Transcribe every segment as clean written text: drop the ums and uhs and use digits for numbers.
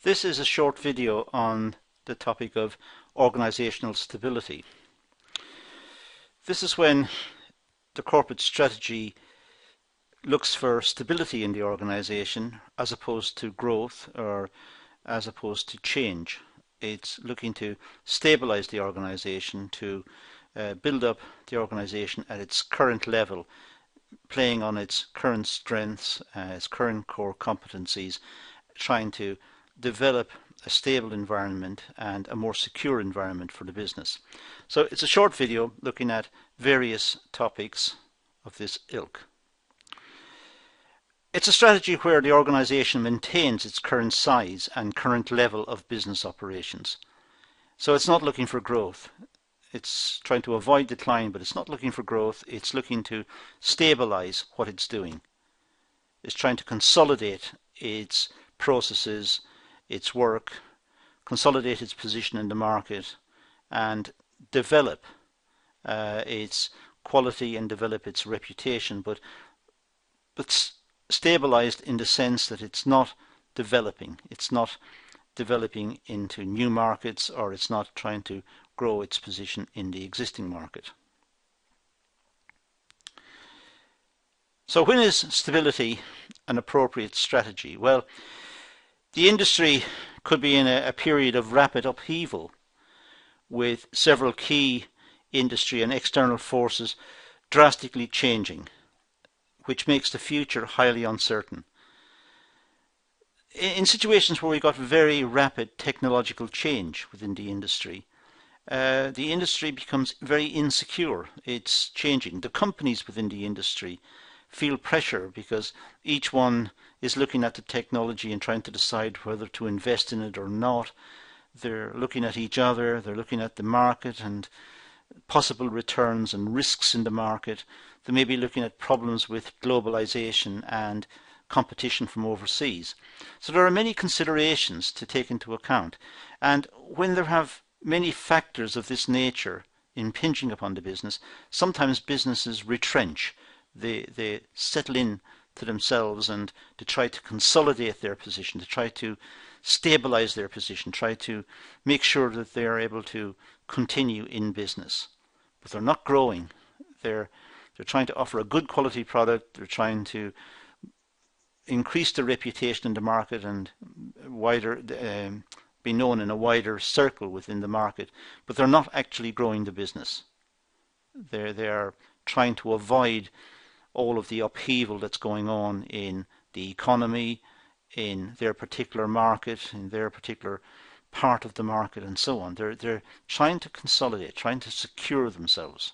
This is a short video on the topic of organizational stability. This is when the corporate strategy looks for stability in the organization as opposed to growth or as opposed to change. It's looking to stabilize the organization, to build up the organization at its current level, playing on its current strengths, its current core competencies, trying to develop a stable environment and a more secure environment for the business. So it's a short video looking at various topics of this ilk. It's a strategy where the organization maintains its current size and current level of business operations. So it's not looking for growth. It's trying to avoid decline, but it's not looking for growth. It's looking to stabilize what it's doing. It's trying to consolidate its processes, its work, consolidate its position in the market, and develop its quality and develop its reputation, but stabilized in the sense that it's not developing. It's not developing into new markets, or it's not trying to grow its position in the existing market. So when is stability an appropriate strategy? Well, the industry could be in a period of rapid upheaval with several key industry and external forces drastically changing, which makes the future highly uncertain. In situations where we've got very rapid technological change within the industry becomes very insecure. It's changing. The companies within the industry feel pressure because each one is looking at the technology and trying to decide whether to invest in it or not. They're looking at each other, they're looking at the market and possible returns and risks in the market. They may be looking at problems with globalization and competition from overseas. So there are many considerations to take into account. And when there have many factors of this nature impinging upon the business, sometimes businesses retrench. They settle in to themselves and to try to consolidate their position, to try to stabilize their position, try to make sure that they are able to continue in business. But they're not growing. They're trying to offer a good quality product. They're trying to increase their reputation in the market and be known in a wider circle within the market. But they're not actually growing the business. They are trying to avoid all of the upheaval that's going on in the economy, in their particular market, in their particular part of the market, and so on. They're trying to consolidate, trying to secure themselves.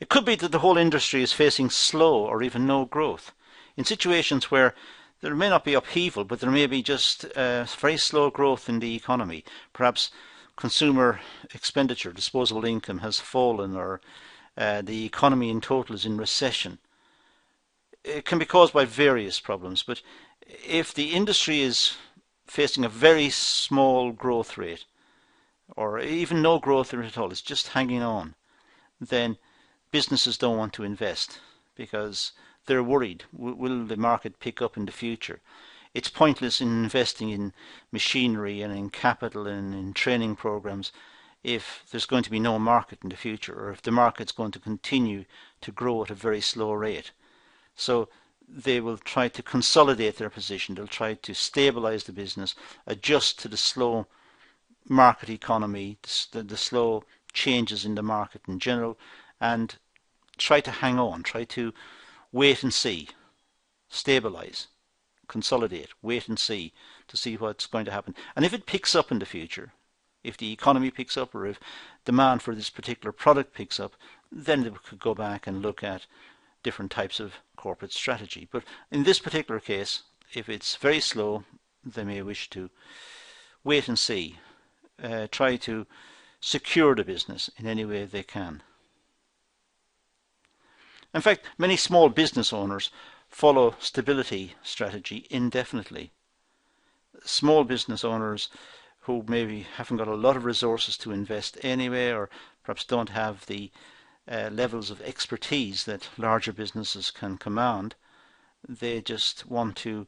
It could be that the whole industry is facing slow or even no growth. In situations where there may not be upheaval, but there may be just very slow growth in the economy. Perhaps consumer expenditure, disposable income has fallen, or the economy in total is in recession. It can be caused by various problems, but if the industry is facing a very small growth rate, or even no growth rate at all, it's just hanging on, then businesses don't want to invest because they're worried. Will the market pick up in the future? It's pointless in investing in machinery and in capital and in training programs if there's going to be no market in the future, or if the market's going to continue to grow at a very slow rate. So they will try to consolidate their position. They'll try to stabilize the business, adjust to the slow market economy, the slow changes in the market in general, and try to hang on, try to wait and see, stabilize, consolidate, wait and see to see what's going to happen. And if it picks up in the future, if the economy picks up, or if demand for this particular product picks up, then they could go back and look at different types of corporate strategy. But in this particular case, if it's very slow, they may wish to wait and see, try to secure the business in any way they can. In fact, many small business owners follow stability strategy indefinitely. Small business owners who maybe haven't got a lot of resources to invest anyway, or perhaps don't have the levels of expertise that larger businesses can command. They just want to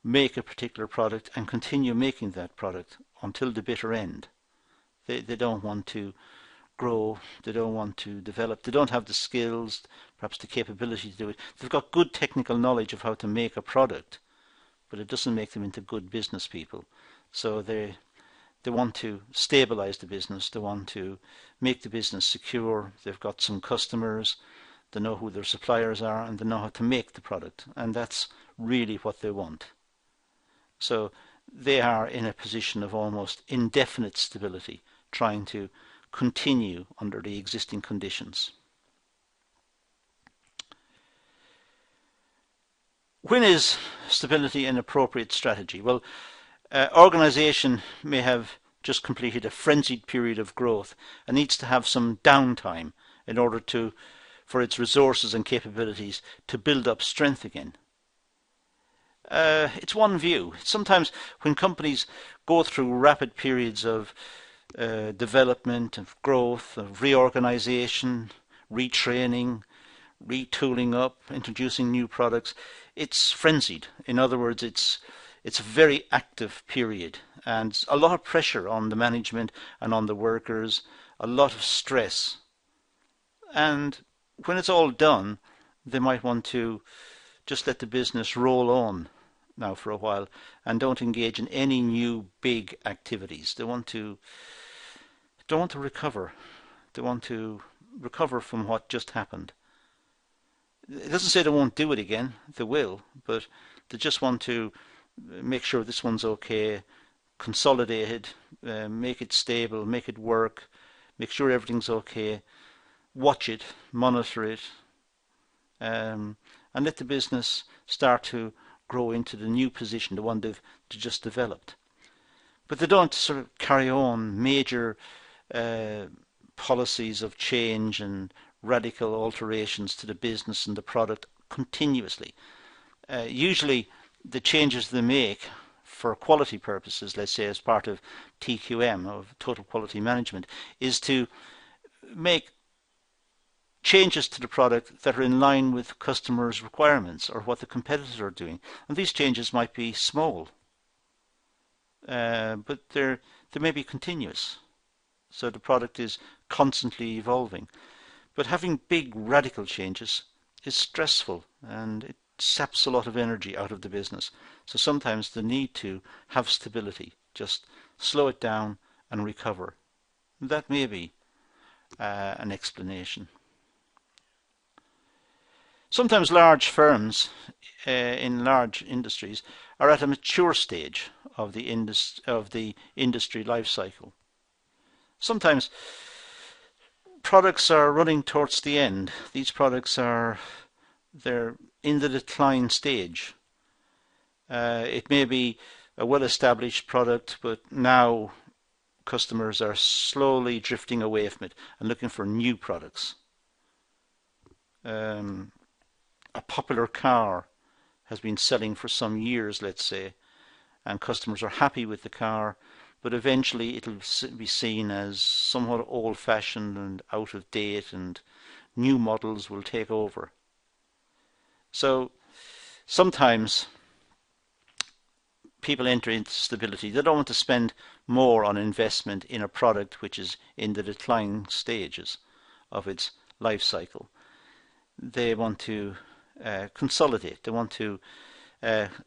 make a particular product and continue making that product until the bitter end. They don't want to grow, they don't want to develop, they don't have the skills, perhaps the capability to do it. They've got good technical knowledge of how to make a product, but it doesn't make them into good business people. So they want to stabilize the business, they want to make the business secure, they've got some customers, they know who their suppliers are, and they know how to make the product, and that's really what they want. So they are in a position of almost indefinite stability, trying to continue under the existing conditions. When is stability an appropriate strategy? Well, organization may have just completed a frenzied period of growth and needs to have some downtime in order for its resources and capabilities to build up strength again. It's one view. Sometimes when companies go through rapid periods of development, of growth, of reorganization, retraining, retooling up, introducing new products, it's frenzied. In other words, it's a very active period and a lot of pressure on the management and on the workers, a lot of stress. And when it's all done, they might want to just let the business roll on now for a while and don't engage in any new big activities. They want to recover. They want to recover from what just happened. It doesn't say they won't do it again. They will, but they just want to make sure this one's okay, consolidate it, make it stable, make it work, make sure everything's okay, watch it, monitor it, and let the business start to grow into the new position, the one they've just developed. But they don't sort of carry on major policies of change and radical alterations to the business and the product continuously. Usually the changes they make for quality purposes, let's say as part of TQM, of total quality management, is to make changes to the product that are in line with customers' requirements or what the competitors are doing. And these changes might be small, but they may be continuous. So the product is constantly evolving. But having big radical changes is stressful and it saps a lot of energy out of the business. So sometimes the need to have stability, just slow it down and recover. That may be an explanation. Sometimes large firms in large industries are at a mature stage of the industry life cycle. Sometimes products are running towards the end. These products they're in the decline stage. It may be a well-established product, but now customers are slowly drifting away from it and looking for new products. A popular car has been selling for some years, let's say, and customers are happy with the car, but eventually it'll be seen as somewhat old-fashioned and out of date, and new models will take over. So sometimes people enter into stability. They don't want to spend more on investment in a product which is in the decline stages of its life cycle. They want to consolidate. They want to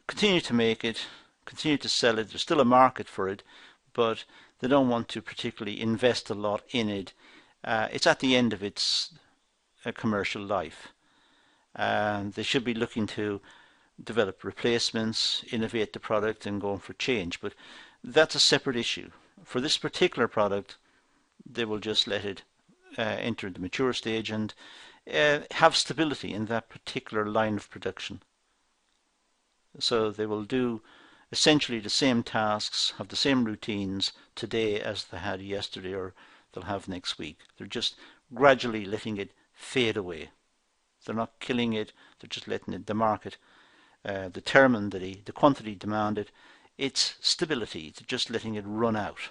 continue to make it, continue to sell it. There's still a market for it, but they don't want to particularly invest a lot in it. It's at the end of its commercial life. They should be looking to develop replacements, innovate the product and go for change, but that's a separate issue. For this particular product, they will just let it enter the mature stage and have stability in that particular line of production. So they will do essentially the same tasks, have the same routines today as they had yesterday or they'll have next week. They're just gradually letting it fade away. They're not killing it, they're just letting it, the market determine the quantity demanded. It's stability, it's just letting it run out.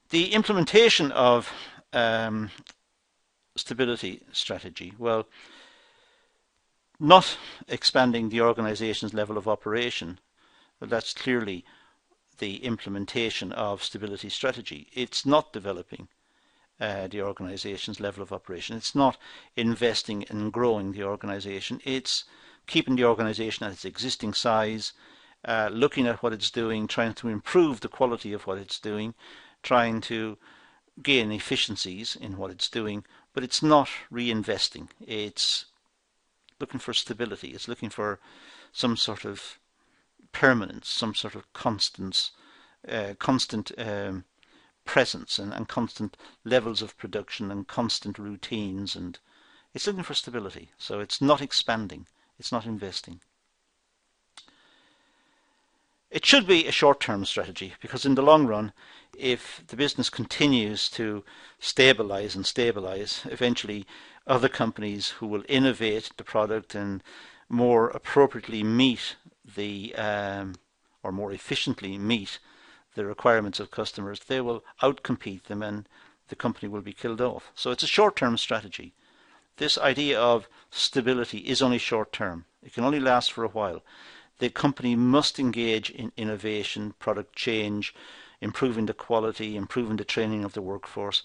The implementation of stability strategy, well, not expanding the organization's level of operation, well, that's clearly the implementation of stability strategy. It's not developing the organization's level of operation. It's not investing in growing the organization. It's keeping the organization at its existing size, looking at what it's doing, trying to improve the quality of what it's doing, trying to gain efficiencies in what it's doing, but it's not reinvesting. It's looking for stability. It's looking for some sort of permanence, some sort of constant presence and constant levels of production and constant routines, and it's looking for stability. So it's not expanding, it's not investing. It should be a short-term strategy, because in the long run, if the business continues to stabilize and stabilize, eventually other companies who will innovate the product and more appropriately meet the or more efficiently meet the requirements of customers, they will outcompete them and the company will be killed off. So it's a short-term strategy. This idea of stability is only short-term. It can only last for a while. The company must engage in innovation, product change, improving the quality, improving the training of the workforce.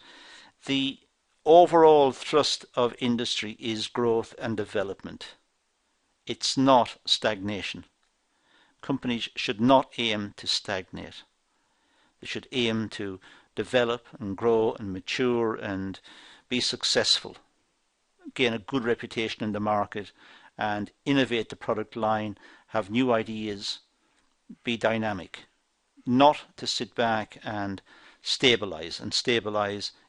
The overall thrust of industry is growth and development. It's not stagnation. Companies should not aim to stagnate. They should aim to develop and grow and mature and be successful, gain a good reputation in the market and innovate the product line, have new ideas, be dynamic, not to sit back and stabilize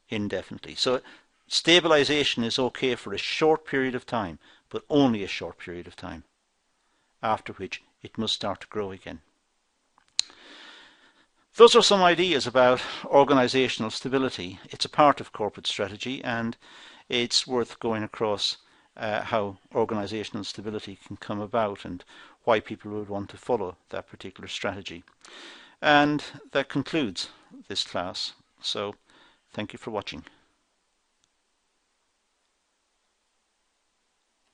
indefinitely. So stabilization is okay for a short period of time, but only a short period of time, after which it must start to grow again. Those are some ideas about organizational stability. It's a part of corporate strategy, and it's worth going across how organizational stability can come about and why people would want to follow that particular strategy. And that concludes this class. So thank you for watching.